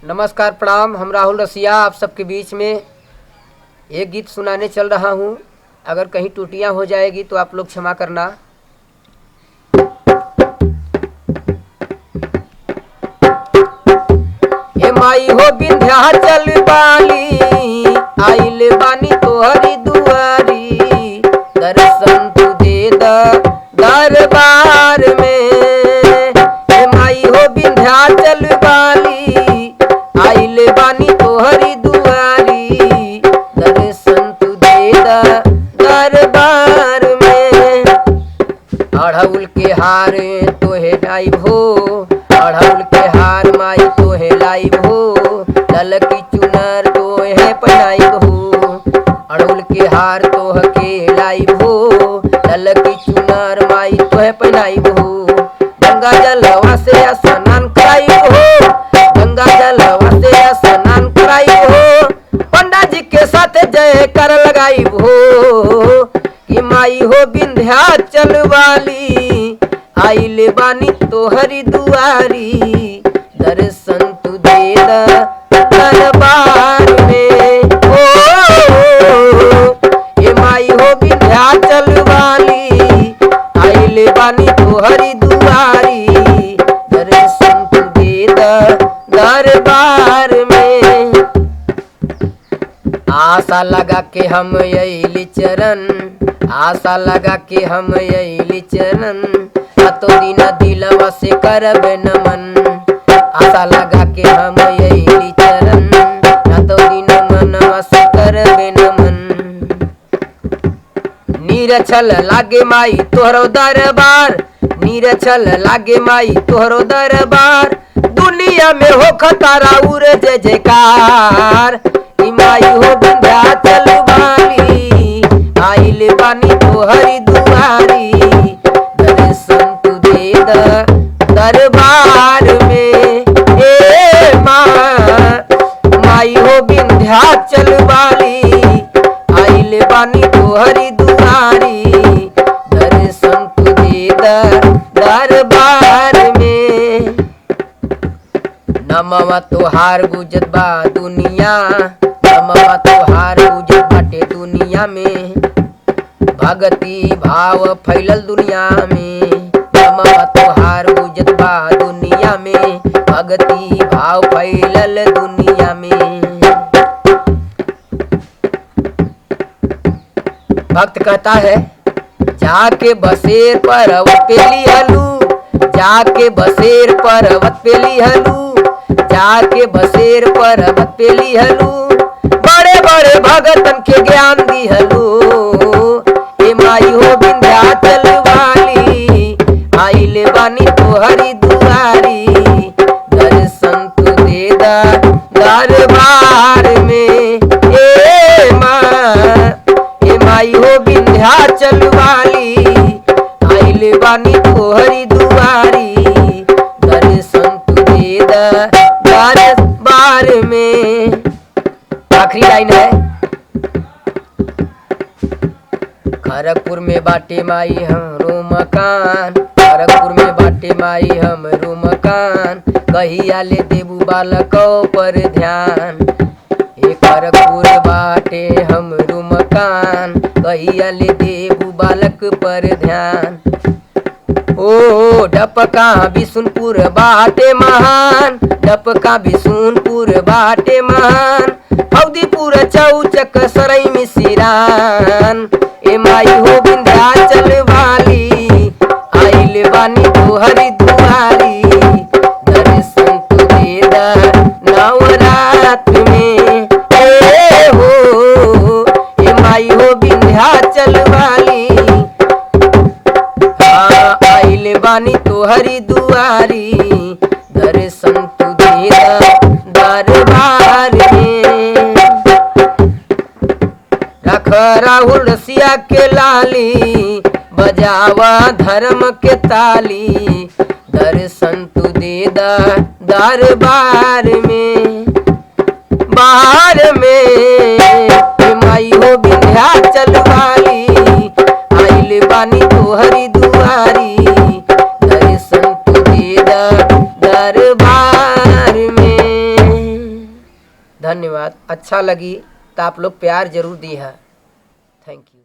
नमस्कार प्रणाम। हम राहुल रसिया आप सबके बीच में एक गीत सुनाने चल रहा हूँ। अगर कहीं टूटियाँ हो जाएगी तो आप लोग क्षमा करना। हे माई हो विंध्याचल वाली, आइल बानी तोहरी दुआरी, दर्शन तू दे दरबार में। हे माई हो विंध्याचल वाली, आइल बानी तोहरी दुआरी, दर्शन तू दे दरबार में। अढ़उल के हार तोहे लाइब हो, अढ़उल के हार माई तोहे लाइब हो, ललकी चुनर तोहे पहनाइब हो। अढ़उल के हार तोह के लाइब हो, ललकी चुनर माई तोहे पहनाइब हो। गंगा जलवा से स्नान कराइब हो, गंगा जलवा से स्नान कराइब हो, पंडा जी के साथ जय कर लगाइब हो। कि माई हो विंध्याचल वाली, आइल बानी तोहरी दुआरी, दर्शन तू दे दरबार में। हो ये माई हो विंध्याचल वाली, आइल बानी तोहरी दुआरी, दर्शन तू दे दरबार में। आशा लगा के हम अइली चरण, आशा लगा के हम अइली चरण, तो दिन दिलवा से करब नमन। आशा लगा के हम अइली चरण, तो दिन मनवा से करब नमन। नीरछल लागे माई तोहरो दरबार, नीरछल लागे माई तोहरो दरबार, दुनिया में हो खतारा उर जय जयकार। माई हो विंध्याचल वाली, आइल बानी तोहरी दुआरी, दर्शन तू दे दरबार में। ए माई हो विंध्याचल वाली, आइल बानी तोहरी दुआरी, दर्शन तू दे दरबार में। नमवा तोहार गुजत बा दुनिया, नमवा तोहार गुजत बाटे दुनिया में, भक्ति भाव फैलल दुनिया में। नमवा तोहार गुजत बा दुनिया में, भक्ति भाव फैलल दुनिया में। भक्त कहता है, जाके बसेर पर्वत पे लिहलू, जाके बसेर पर्वत पे लिहलू, जाके बसेर पर्वत पे लिहलू, बड़े बड़े भगतन के ज्ञान दिहलू। ए माई हो विंध्याचल वाली, आइल बानी तोहरी दुआरी, दर्शन तू दे दरबार में। ए माई हो विंध्याचल वाली, आइल बानी तोहरी दुआरी, दर्शन तू दे दरबार में। आखिरी लाइन है, खड़गपुर में बाटे माई हमरो मकान, खड़गपुर में बाटे माई हमरो मकान, कहिया ले देबू बालको पर ध्यान। ए खड़गपुर बाटे हमरो मकान, कहिया ले देबू बालक पर ध्यान। ओ डपका बिशुनपुर बाटे महान, डपका बिशुनपुर बाटे महान, हौदीपुर चौचक सरई मिसिरान। ए माई हो विंध्याचल वाली, आइल बानी तोहरी दुआरी, दर्शन तू दे नवरात में। ए हो ए माई हो विंध्याचल वाली, आइल बानी तोहरी दुआरी, दर्शन तू दे दरबार में। रख राहुल रसिया के लाली, बजावा धर्म के ताली, दर्शन तू दे दरबार में। बाहर में माई हो विंध्याचल वाली, आइल बानी तोहरी दुआरी, दर्शन तू दे दरबार में। धन्यवाद। अच्छा लगी तो आप लोग प्यार जरूर दी है। Thank you.